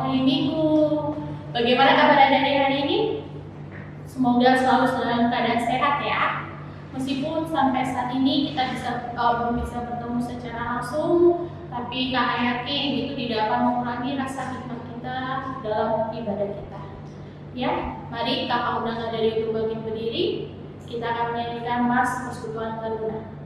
hari Minggu. Bagaimana kabar Anda hari ini? Semoga selalu dalam keadaan sehat ya. Meskipun sampai saat ini kita belum bisa bertemu secara langsung, tapi kakak yakin itu tidak akan mengurangi rasa hikmat kita dalam ibadah kita. Ya, mari kakak undang Anda untuk bangkit berdiri. Kita akan menyanyikan Mas Persekutuan Taruna.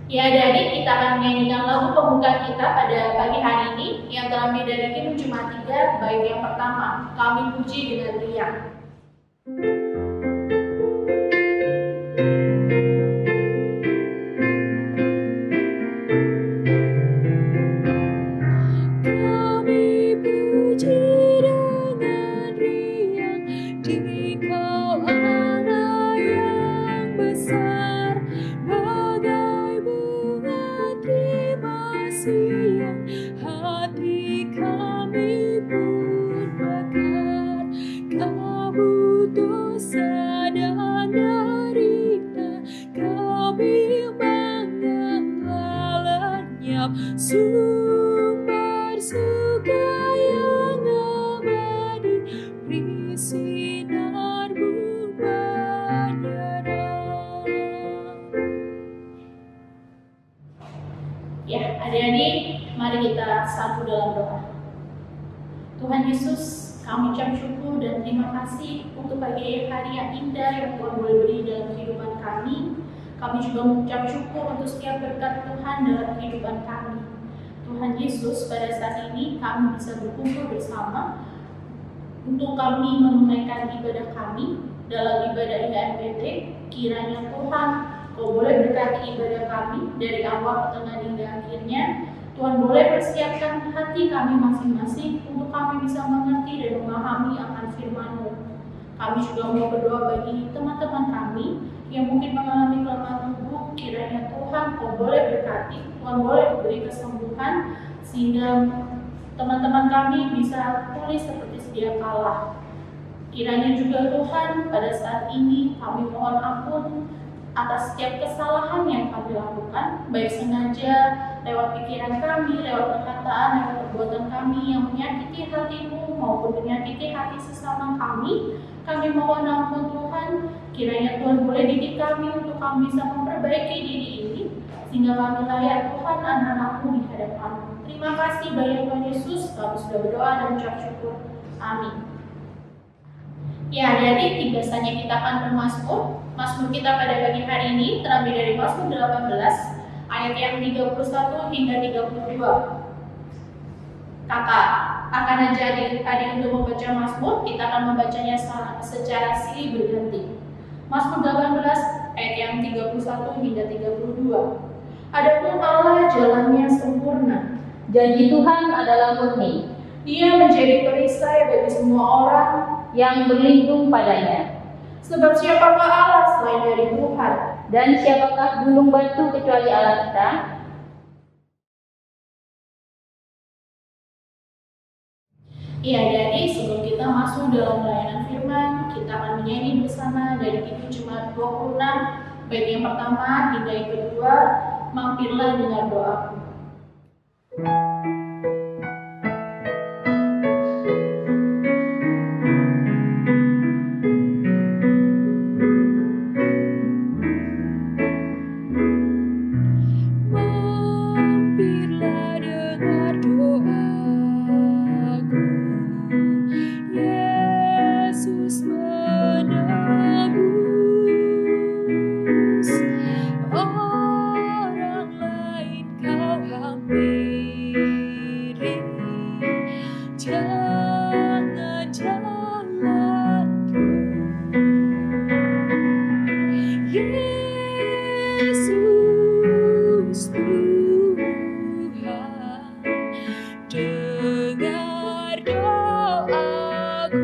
Ya, jadi kita akan menyanyikan lagu pembuka kita pada pagi hari ini yang terambil dari Kidung Jemaat 3, bait yang pertama, Kami Puji dengan Riang. Sumber suka yang abadi, beri sinar-Mu menyerang. Ya, adik-adik, mari kita satu dalam doa. Tuhan Yesus, kami ucap syukur dan terima kasih untuk pagi hari yang indah yang Tuhan boleh beri dalam kehidupan kami. Kami juga mengucap syukur untuk setiap berkat Tuhan dalam kehidupan kami. Tuhan Yesus, pada saat ini kami bisa berkumpul bersama untuk kami menunaikan ibadah kami dalam ibadah IHMPT. Kiranya Tuhan, Kau boleh berkati ibadah kami dari awal, tengah, hingga akhirnya. Tuhan boleh persiapkan hati kami masing-masing untuk kami bisa mengerti dan memahami akan firman-Mu. Kami juga mau berdoa bagi teman-teman kami yang mungkin mengalami kelemahan tubuh. Kiranya Tuhan, Kau boleh berkati, Tuhan boleh beri kesembuhan sehingga teman-teman kami bisa pulih seperti sedia kala. Kiranya juga Tuhan, pada saat ini kami mohon ampun atas setiap kesalahan yang kami lakukan, baik sengaja lewat pikiran kami, lewat perkataan, lewat perbuatan kami yang menyakiti hati-Mu maupun menyakiti hati sesama kami. Kami mohon ampun Tuhan, kiranya Tuhan boleh didik kami untuk kami bisa memperbaiki diri ini, sehingga kami layak Tuhan anak-anak-Mu di hadapan-Mu. Terima kasih banyak Tuhan Yesus, kami sudah berdoa dan ucap syukur. Amin. Ya, adik-adik, biasanya kita akan bermazmur. Mazmur kita pada pagi hari ini terambil dari Mazmur 18, ayat yang 31 hingga 32. Kakak akan ajar adik untuk membaca Mazmur, kita akan membacanya secara silih berganti. Mazmur 18 ayat yang 31 hingga 32. Adapun Allah jalannya sempurna, janji Tuhan adalah murni. Dia menjadi perisai bagi semua orang yang berlindung padanya. Sebab siapakah Allah selain dari Tuhan? Dan siapakah gunung batu kecuali Allah kita? Iya, jadi sebelum kita masuk dalam pelayanan firman, kita akan menyanyi bersama dari Kidung Jemaat 26, bait yang pertama hingga yang kedua, Mampirlah dengan doaku. Mampirlah dengar doaku, Yesus menebus. Orang lain kau hampiri, jangan jalanku. Yesus Tuhan, dengar doaku.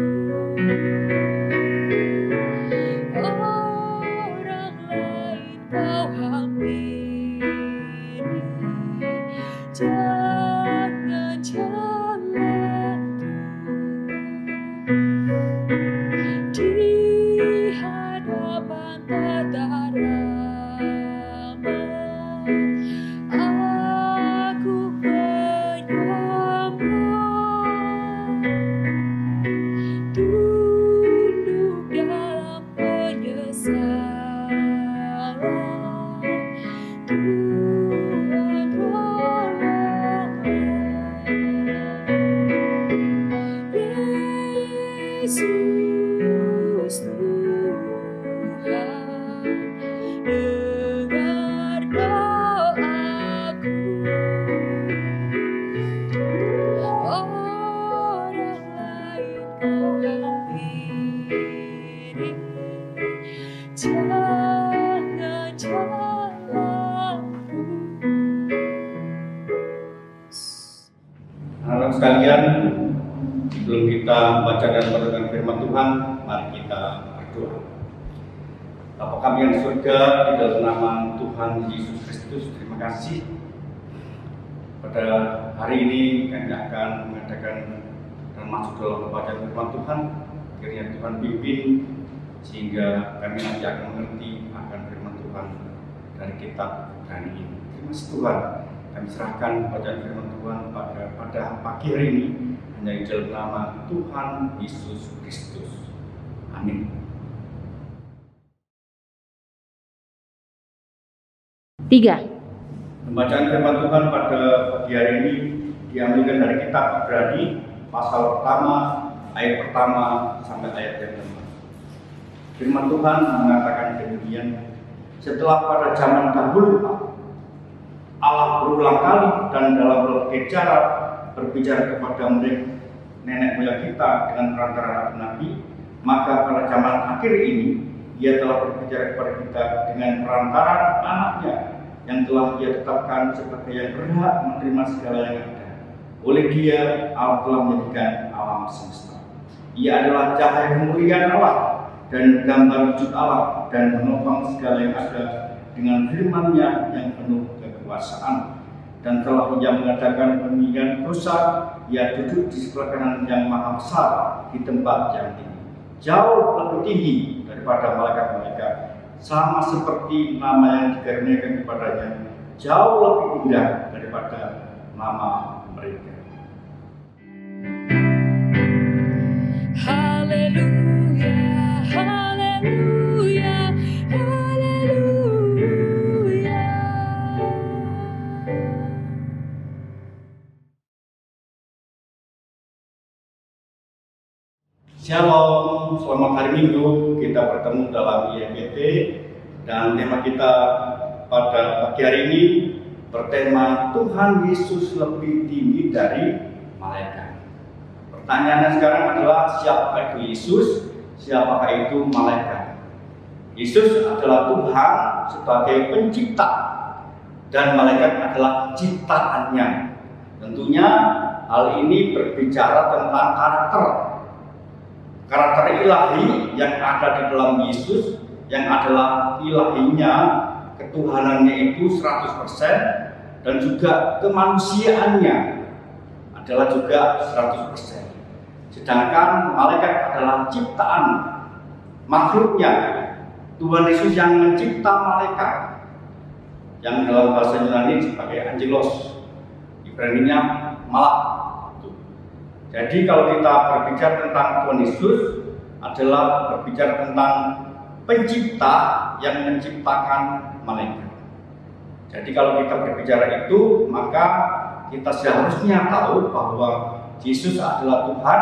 Orang lain kau hampiri, jangan jalanku. Di hadapan tata rama, aku penyembah, tunduk dalam penyesalan. Tuhan tolonglah. Yesus Tuhan, dengar doaku. Orang lain kau hampiri, jangan jalanku. Anak-anak sekalian, sebelum kita membaca dan merenungkan firman Tuhan, mari kita berdoa. Bapa kami yang di surga, di dalam nama Tuhan Yesus Kristus, terima kasih. Pada hari ini kami akan mengadakan dan masuk dalam pembacaan firman Tuhan. Kiranya Tuhan pimpin sehingga kami nanti akan mengerti akan firman Tuhan dari kitab Ibrani ini. Terima kasih Tuhan. Kami serahkan bacaan firman Tuhan pada pagi hari ini hanya di dalam nama Tuhan Yesus Kristus. Amin. 3. Pembacaan firman Tuhan pada pagi hari ini diambilkan dari kitab Ibrani pasal pertama, ayat pertama sampai ayat yang kelima. Firman Tuhan mengatakan demikian, setelah pada zaman dahulu Allah berulang kali dan dalam berbagai cara berbicara kepada mereka nenek moyang kita dengan perantara nabi, maka pada zaman akhir ini Ia telah berbicara kepada kita dengan perantara anaknya yang telah Ia tetapkan sebagai yang berhak menerima segala yang ada. Oleh Dia Allah telah menjadikan alam semesta. Ia adalah cahaya kemuliaan Allah dan gambar wujud Allah dan menopang segala yang ada dengan firman-Nya yang penuh kekuasaan. Dan telah Ia mengadakan pemilihan dosa, Ia duduk di sebelah kanan yang maha besar di tempat yang tinggi, jauh lebih tinggi daripada malaikat-malaikat, sama seperti nama yang dikaruniakan kepadanya jauh lebih indah daripada nama mereka. Haleluya, haleluya, haleluya. Shalom, selamat hari Minggu. Kita bertemu dalam IMBT dan tema kita pada pagi hari ini bertema Tuhan Yesus lebih tinggi dari malaikat. Pertanyaannya sekarang adalah siapakah itu Yesus? Siapakah itu malaikat? Yesus adalah Tuhan sebagai pencipta dan malaikat adalah ciptaannya. Tentunya hal ini berbicara tentang karakter ilahi yang ada di dalam Yesus, yang adalah ilahinya, ketuhanannya itu 100%, dan juga kemanusiaannya adalah juga 100%. Sedangkan malaikat adalah ciptaan makhluknya. Tuhan Yesus yang mencipta malaikat, yang dalam bahasa Yunani sebagai angelos. Di Ibrani-nya malak. Jadi kalau kita berbicara tentang Tuhan Yesus adalah berbicara tentang pencipta yang menciptakan malaikat. Jadi kalau kita berbicara itu, maka kita seharusnya tahu bahwa Yesus adalah Tuhan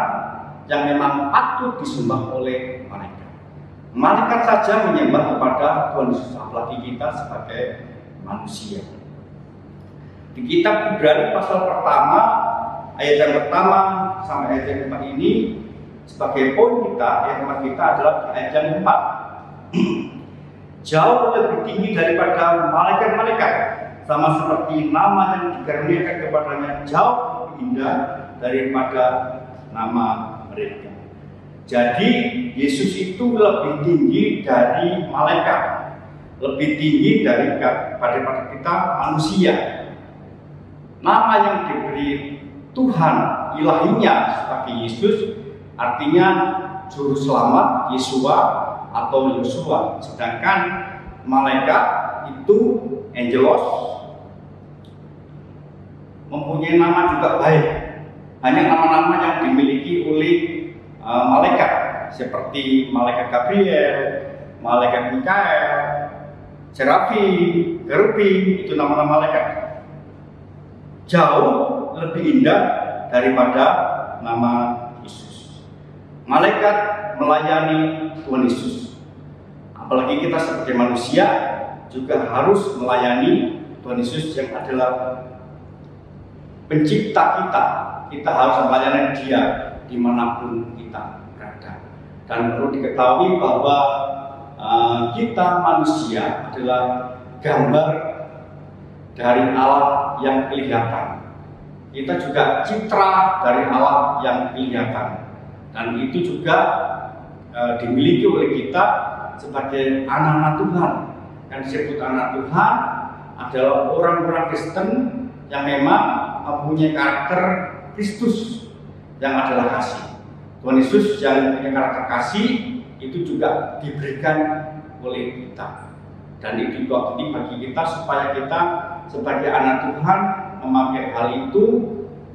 yang memang patut disembah oleh malaikat. Malaikat saja menyembah kepada Tuhan Yesus, apalagi kita sebagai manusia. Di kitab Ibrani pasal pertama, ayat yang pertama sampai ayat yang keempat ini, sebagai poin kita, ayat keempat kita adalah di ayat yang keempat. Jauh lebih tinggi daripada malaikat-malaikat, sama seperti nama yang dikaruniakan kepadanya jauh lebih indah daripada nama mereka. Jadi Yesus itu lebih tinggi dari malaikat, lebih tinggi daripada kita manusia. Nama yang diberi Tuhan ilahinya sebagai Yesus artinya juru selamat, Yesua atau Yosua. Sedangkan malaikat itu angelos mempunyai nama juga baik. Hanya nama-nama yang dimiliki oleh malaikat seperti malaikat Gabriel, malaikat Mikael, Serafim, Kerubim, itu nama-nama malaikat. Jauh lebih indah daripada nama Yesus. Malaikat melayani Tuhan Yesus. Apalagi kita sebagai manusia juga harus melayani Tuhan Yesus yang adalah pencipta kita. Kita harus melayani Dia dimanapun kita berada. Dan perlu diketahui bahwa kita manusia adalah gambar dari Allah yang kelihatan. Kita juga citra dari Allah yang kelihatan. Dan itu juga dimiliki oleh kita sebagai anak-anak Tuhan. Yang disebut anak Tuhan adalah orang-orang Kristen yang memang mempunyai karakter Kristus yang adalah kasih. Tuhan Yesus yang punya karakter kasih itu juga diberikan oleh kita. Dan itu juga penting bagi kita supaya kita sebagai anak Tuhan memakai hal itu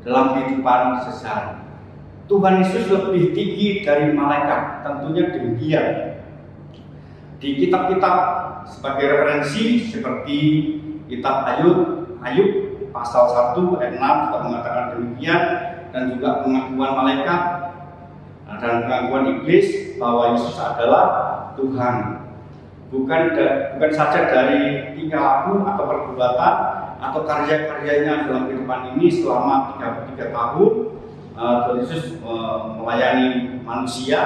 dalam kehidupan sehari-hari. Tuhan Yesus lebih tinggi dari malaikat, tentunya demikian. Di kitab-kitab sebagai referensi seperti kitab Ayub pasal 1 ayat 6 juga mengatakan demikian, dan juga pengakuan malaikat dan pengakuan iblis bahwa Yesus adalah Tuhan. Bukan saja dari tingkah laku atau perbuatan atau karya-karyanya dalam kehidupan ini selama 33 tahun Tuhan Yesus melayani manusia,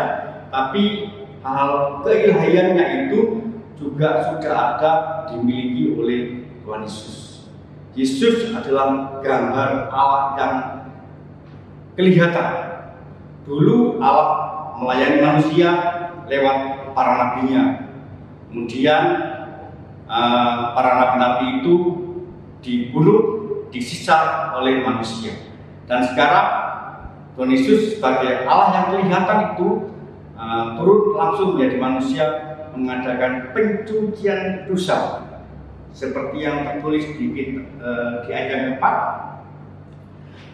tapi hal keilahiannya itu juga sudah ada dimiliki oleh Tuhan Yesus. Yesus adalah gambar Allah yang kelihatan. Dulu Allah melayani manusia lewat para nabinya. Kemudian para nabi-nabi itu dibunuh, disiksa oleh manusia. Dan sekarang Tuhan Yesus sebagai Allah yang kelihatan itu turun langsung menjadi manusia, mengadakan pencucian dosa seperti yang tertulis di ayat yang keempat.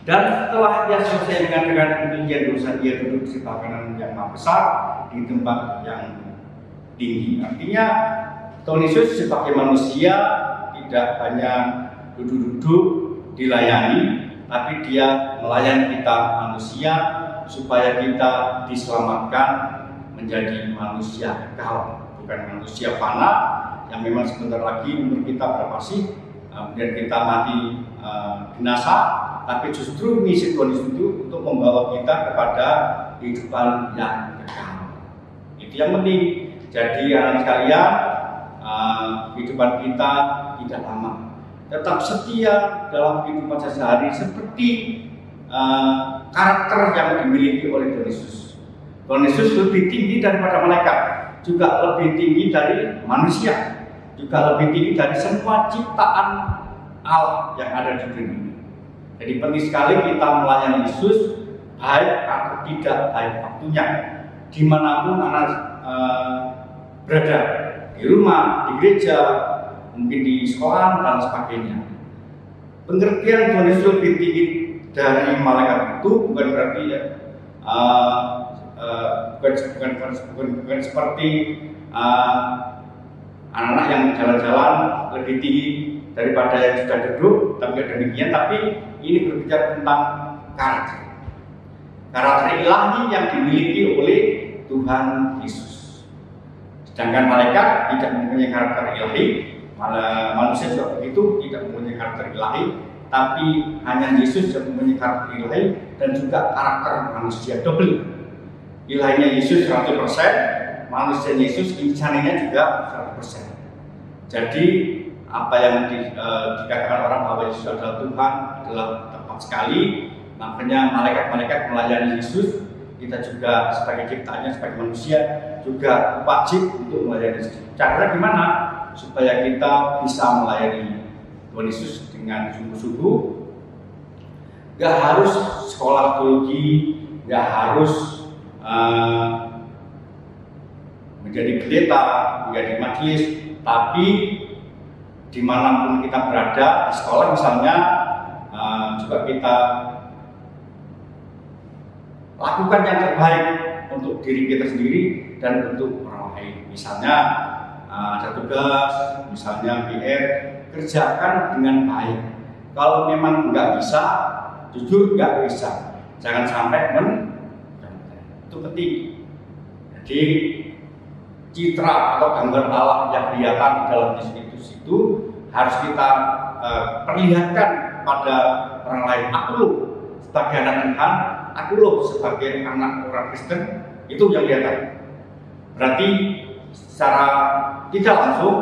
Dan setelah Dia selesai mengadakan pencucian dosa, Dia duduk di sebelah kanan yang Maha Besar di tempat yang tinggi. Artinya Tuhan Yesus sebagai manusia tidak hanya duduk-duduk dilayani, tapi Dia melayani kita manusia supaya kita diselamatkan menjadi manusia kekal, bukan manusia fana yang memang sebentar lagi umur kita berapa sih, kemudian kita mati binasa, tapi justru misi Tuhan Yesus itu untuk membawa kita kepada kehidupan yang kekal. Itu yang penting. Jadi anak sekalian, kehidupan kita tidak lama, tetap setia dalam kehidupan sehari-hari seperti karakter yang dimiliki oleh Tuhan Yesus. Tuhan Yesus lebih tinggi daripada malaikat, juga lebih tinggi dari manusia, juga lebih tinggi dari semua ciptaan Allah yang ada di dunia ini. Jadi penting sekali kita melayani Yesus, baik atau tidak baik waktunya, dimanapun anak berada, di rumah, di gereja, mungkin di sekolah dan sebagainya. pengertian Tuhan Yesus lebih tinggi dari malaikat itu bukan berarti ya bukan seperti anak-anak yang jalan-jalan lebih tinggi daripada yang sudah duduk, tapi demikian. Tapi ini berbicara tentang karakter ilahi yang dimiliki oleh Tuhan Yesus. Sedangkan malaikat tidak mempunyai karakter ilahi, manusia juga begitu, tidak mempunyai karakter ilahi, tapi hanya Yesus yang mempunyai karakter ilahi dan juga karakter manusia double. Ilahinya Yesus 100%, manusia Yesus insaninya juga 100%. Jadi apa yang dikatakan orang bahwa Yesus adalah Tuhan adalah tepat sekali. Makanya malaikat-malaikat melayani Yesus, kita juga sebagai ciptaannya, sebagai manusia juga wajib untuk melayani Yesus. Caranya gimana? Supaya kita bisa melayani Tuhan Yesus dengan sungguh-sungguh. Gak harus sekolah teologi, gak harus menjadi pendeta, menjadi majelis, tapi dimanapun kita berada, di sekolah misalnya, juga kita lakukan yang terbaik untuk diri kita sendiri dan untuk orang lain. Misalnya ada tugas, misalnya PR, kerjakan dengan baik. Kalau memang nggak bisa, jujur nggak bisa, jangan sampai itu penting. Jadi citra atau gambar Allah yang kelihatan di dalam Yesus itu harus kita perlihatkan pada orang lain. Aku loh sebagai anak Tuhan, aku loh sebagai anak orang Kristen, itu yang kelihatan. Berarti secara tidak langsung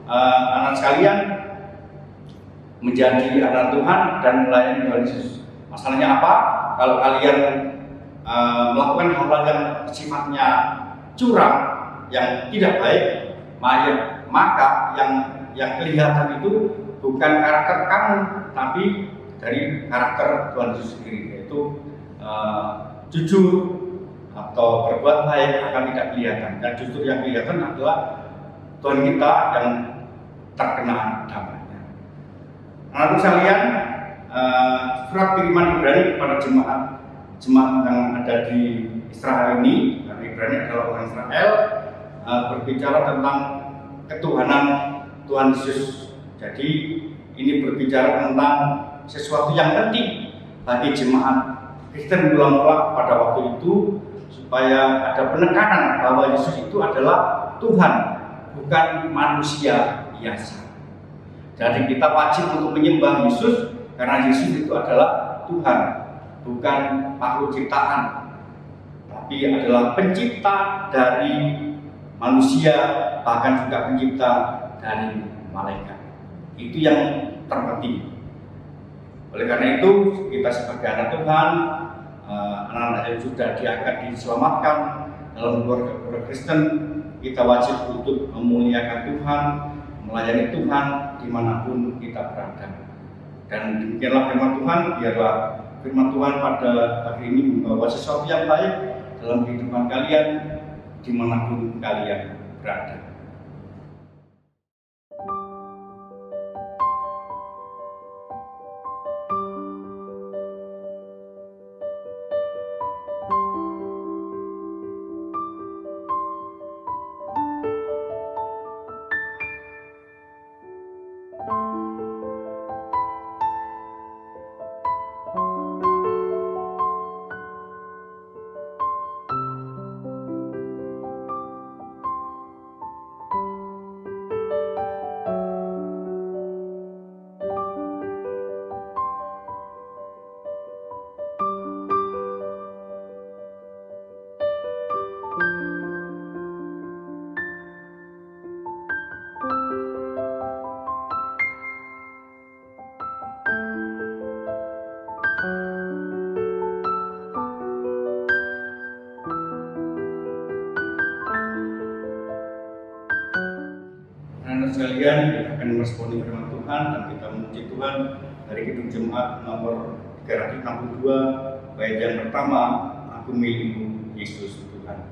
anak sekalian menjadi anak Tuhan dan melayani Tuhan Yesus. Masalahnya apa? Kalau kalian melakukan hal-hal yang sifatnya curang, yang tidak baik, maka yang kelihatan itu bukan karakter kamu, tapi dari karakter Tuhan Yesus sendiri, yaitu jujur atau berbuat baik akan tidak kelihatan. Dan justru yang kelihatan adalah Tuhan kita yang terkena dampaknya. Anak sekalian, surat kiriman Ibrani kepada jemaat yang ada di Israel ini, karena Ibrani adalah orang Israel, berbicara tentang ketuhanan Tuhan Yesus. Jadi ini berbicara tentang sesuatu yang penting bagi jemaat Kristen mula-mula pada waktu itu, supaya ada penekanan bahwa Yesus itu adalah Tuhan, bukan manusia biasa. Jadi kita wajib untuk menyembah Yesus karena Yesus itu adalah Tuhan, bukan makhluk ciptaan, tapi adalah pencipta dari manusia, bahkan juga pencipta dari malaikat. Itu yang terpenting. Oleh karena itu, kita sebagai anak Tuhan, anak-anak yang sudah diangkat diselamatkan dalam keluarga Kristen, kita wajib untuk memuliakan Tuhan, melayani Tuhan dimanapun kita berada. Dan demikianlah firman Tuhan, biarlah firman Tuhan pada hari ini membawa sesuatu yang baik dalam kehidupan kalian dimanapun kalian berada. Sekalian, kita akan meresponi firman Tuhan dan kita memuji Tuhan dari Kidung Jemaat nomor 362, bait yang pertama, aku milikmu Yesus Tuhan.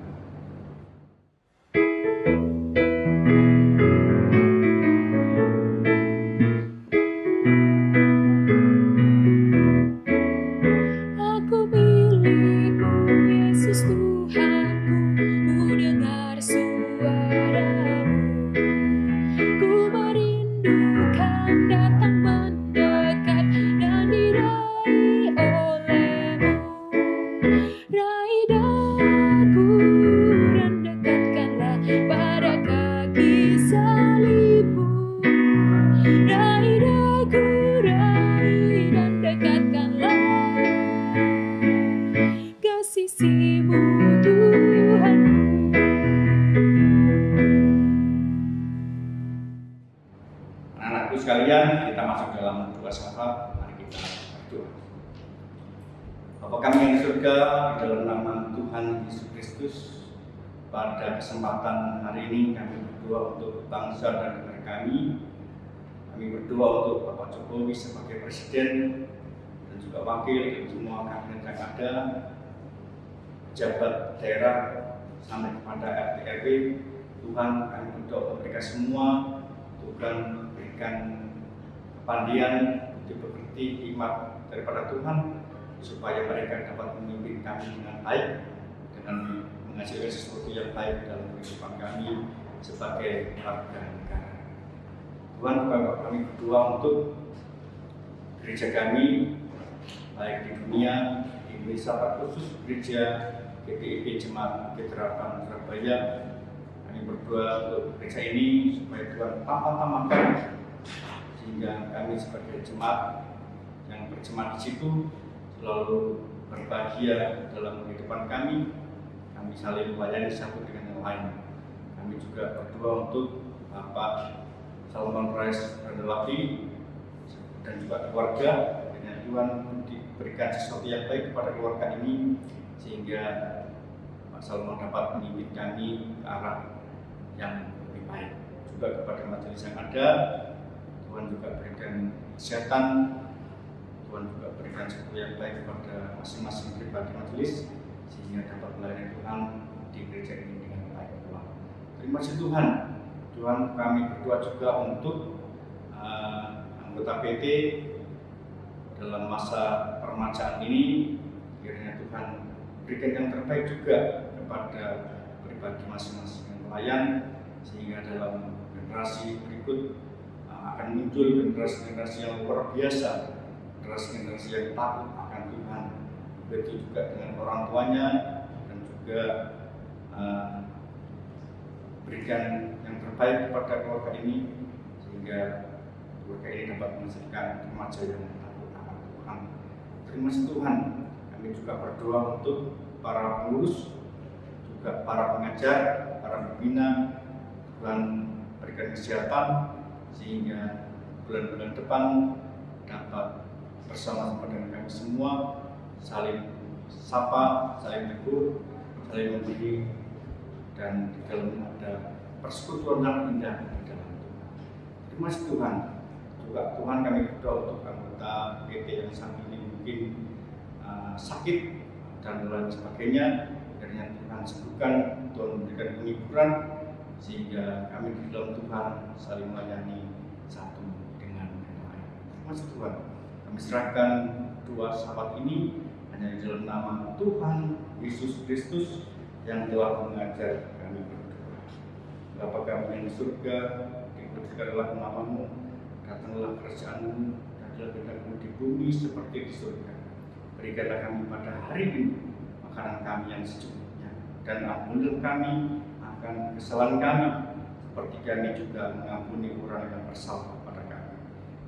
surga, di dalam nama Tuhan Yesus Kristus, pada kesempatan hari ini kami berdoa untuk bangsa dan negara kami. Kami berdoa untuk Bapak Jokowi sebagai Presiden dan juga Wakil dan semua kabinet yang ada, pejabat daerah sampai kepada RT RW. Tuhan, kami berdoa untuk mereka semua. Tuhan berikan kepandian, budi pekerti, hikmat daripada Tuhan, supaya mereka dapat memimpin kami dengan baik, dengan menghasilkan sesuatu yang baik dalam kehidupan kami sebagai warga negara. Tuhan, kami berdoa untuk gereja kami, baik di dunia, di Indonesia, terkhusus gereja GPIB Jemaat Petrapan Surabaya. Kami berdoa untuk gereja ini supaya Tuhan tambah-tambahkan, sehingga kami sebagai jemaat yang berjemaat di situ selalu berbahagia dalam kehidupan kami. Kami saling melayani satu dengan yang lain. Kami juga berdoa untuk Bapak Salman Rais Radalati dan juga keluarga. Kiranya Tuhan diberikan sesuatu yang baik kepada keluarga ini, sehingga Pak Salman dapat memimpin kami ke arah yang lebih baik. Juga kepada majelis yang ada, Tuhan juga berikan kesehatan. Tuhan juga berikan sesuatu yang baik kepada masing-masing pribadi majelis, sehingga dapat melayani Tuhan di gereja ini dengan baik. Terima kasih Tuhan. Tuhan, kami berdoa juga untuk anggota PT dalam masa permajaan ini. Kiranya Tuhan berikan yang terbaik juga kepada pribadi masing-masing pelayan, sehingga dalam generasi berikut akan muncul generasi-generasi yang luar biasa, generasi yang takut akan Tuhan. Begitu juga dengan orang tuanya, dan juga berikan yang terbaik kepada keluarga ini, sehingga keluarga ini dapat menghasilkan remaja yang takut akan Tuhan. Terima kasih Tuhan. Kami juga berdoa untuk para pengurus, juga para pengajar, para pembina. Tuhan berikan kesehatan, sehingga bulan-bulan depan dapat bersama-sama dengan kami semua, saling sapa, saling tegur, saling memberi, dan di dalam ada persekutuan yang indah di dalam Tuhan. Terima kasih Tuhan. Juga Tuhan, kami berdoa untuk anggota PT yang saat ini mungkin sakit dan lain sebagainya. Kiranya Tuhan sembuhkan, Tuhan memberikan penghiburan, sehingga kami di dalam Tuhan saling melayani satu dengan yang lain. Terima kasih Tuhan. Kami serahkan dua sahabat ini hanya di dalam nama Tuhan Yesus Kristus yang telah mengajar kami berdoa. Bapa kami yang di surga, dikuduskanlah nama-Mu, datanglah kerajaan-Mu, dan kehendakmu di bumi seperti di surga. Berikanlah kami pada hari ini makanan kami yang secukupnya, dan ampunilah kami akan kesalahan kami, seperti kami juga mengampuni orang yang bersalah kepada kami.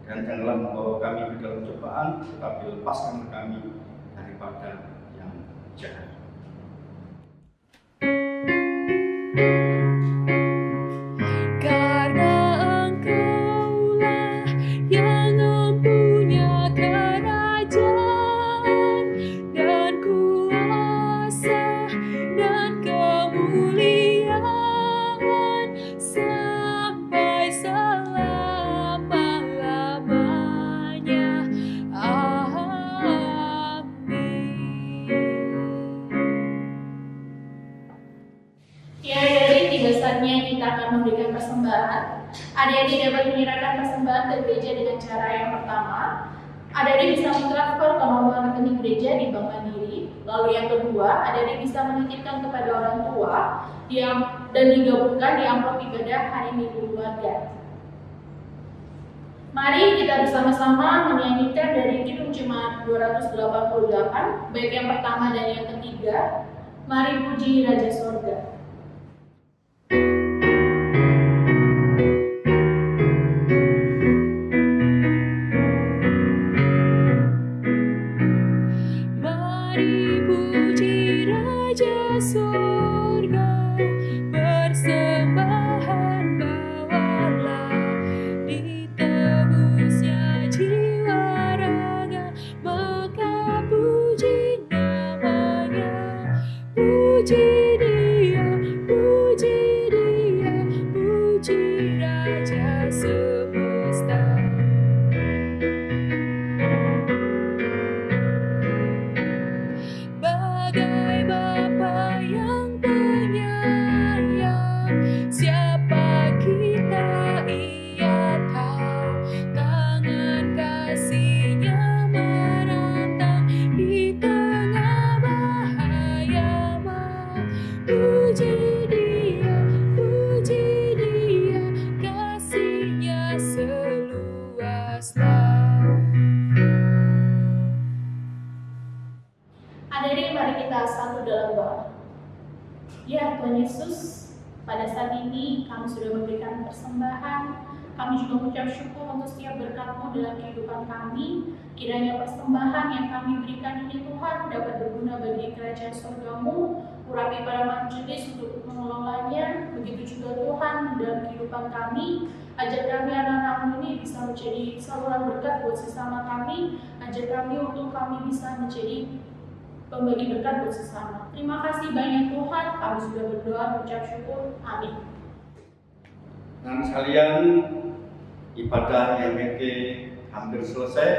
Dan janganlah membawa kami ke dalam cobaan, tetapi lepaskanlah kami daripada yang jahat. Karena Engkaulah yang mempunyai kerajaan dan kuasa dan kemuliaan sampai selama-lamanya. Amin. Ya, dari tiba saatnya kita akan memberikan persembahan. Adik-adik dapat menyerahkan persembahan ke gereja dengan cara yang pertama. Adik-adik bisa mentransfer ke nomor rekening gereja di Bank Mandiri. Lalu yang kedua, adik-adik bisa menitipkan kepada orang tua dan digabungkan di amplop ibadah hari Minggu keluarga. Mari kita bersama-sama menyanyikan dari Kidung Jemaat 288, baik yang pertama dan yang ketiga. Mari puji Raja Sorga. Mari puji Raja Sorga, persembahan bawalah, ditebusnya jiwa raga, maka puji nama Hadirin, mari kita satu dalam doa. Ya Tuhan Yesus, pada saat ini kami sudah memberikan persembahan. Kami juga mengucap syukur untuk setiap berkat-Mu dalam kehidupan kami. Kiranya persembahan yang kami berikan ini Tuhan dapat berguna bagi kerajaan surga-Mu. Urapi para majelis untuk mengelolanya. Begitu juga Tuhan dalam kehidupan kami. Ajar kami anak-anak-Mu ini bisa menjadi saluran berkat buat sesama kami. Ajar kami untuk kami bisa menjadi pembagi berkat buat sesama. Terima kasih banyak Tuhan. Kami sudah berdoa mengucap syukur. Amin. Dan sekalian, ibadah YMBT hampir selesai,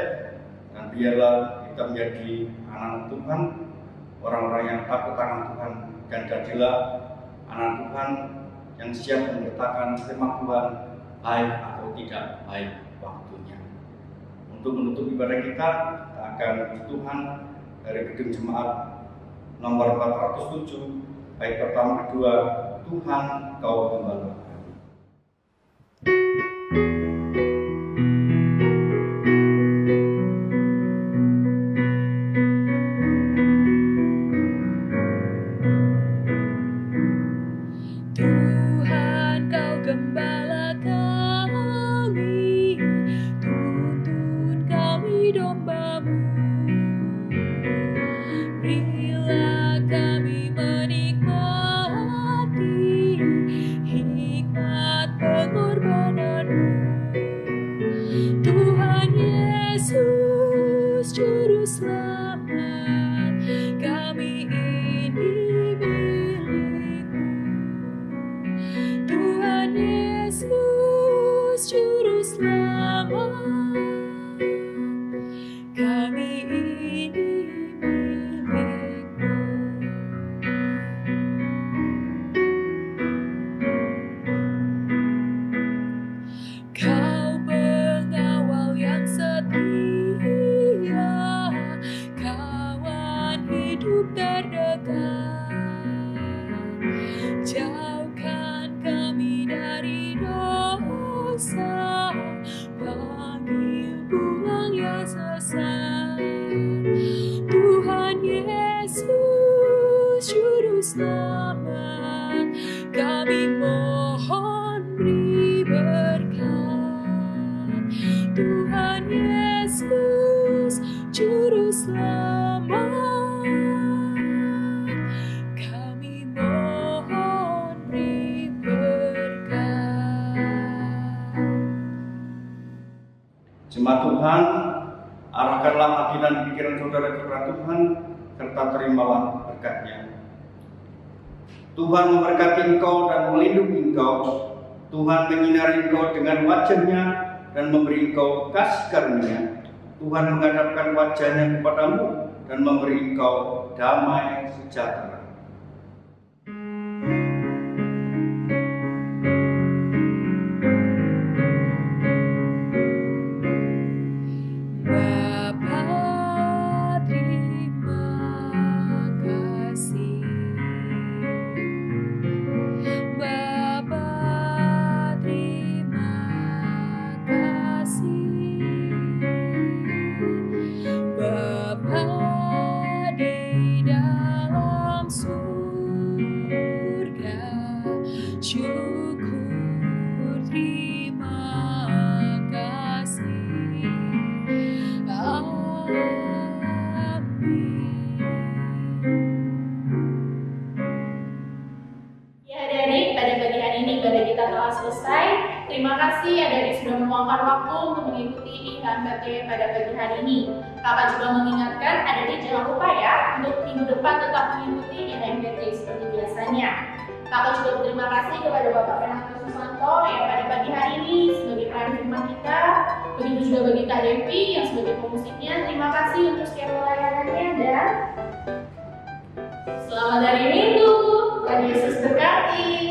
dan biarlah kita menjadi anak Tuhan, orang-orang yang takut akan Tuhan, dan jadilah anak Tuhan yang siap memberitakan firman Tuhan, baik atau tidak baik waktunya. Untuk menutup ibadah kita akan Tuhan dari gedung jemaat nomor 407, baik pertama kedua, Tuhan Kau Gembala. Tuhan Kau Gembala kami, tuntun kami domba-Mu. Berilah kami menikmati hikmat pengorbanan-Mu. Tuhan Yesus Juru Selamat, kami ini milik-Mu. Tuhan Yesus Juru Selamat, kami ini milik-Mu. Kau pengawal yang setia, kawan hidup terdekat. Jauhkan kami dari dosa, panggil pulang yang sesat. Tuhan Yesus Juru Selamat, kami mohon beri berkat. Tuhan Yesus Juru Selamat, kami mohon beri berkat. Jemaat Tuhan, arahkanlah hati dan pikiran saudara kepada Tuhan, serta terimalah berkat-Nya. Tuhan memberkati engkau dan melindungi engkau. Tuhan menyinari engkau dengan wajah-Nya dan memberi engkau kasih karunia. Tuhan menghadapkan wajah-Nya kepadamu dan memberi engkau damai sejahtera. Bapa, terima kasih. Bapa, terima kasih. Bapa di dalam surga, syukur terima kasih. Ya adik-adik, pada pagi hari ini ibadah kita telah selesai. Terima kasih adik-adik sudah meluangkan waktu untuk mengikuti IHMBT pada pagi hari ini. Kakak juga mengingatkan adik-adik jangan lupa ya untuk minggu depan tetap mengikuti IHMBT seperti biasanya. Kakak juga berterima kasih kepada Bapak Renato Susanto yang pada pagi hari ini sebagai pelayan firman kita. Begitu juga bagi Kak Devi yang sebagai pemusiknya. Terima kasih untuk setiap pelayanannya dan selamat hari Minggu. Tuhan Yesus berkati.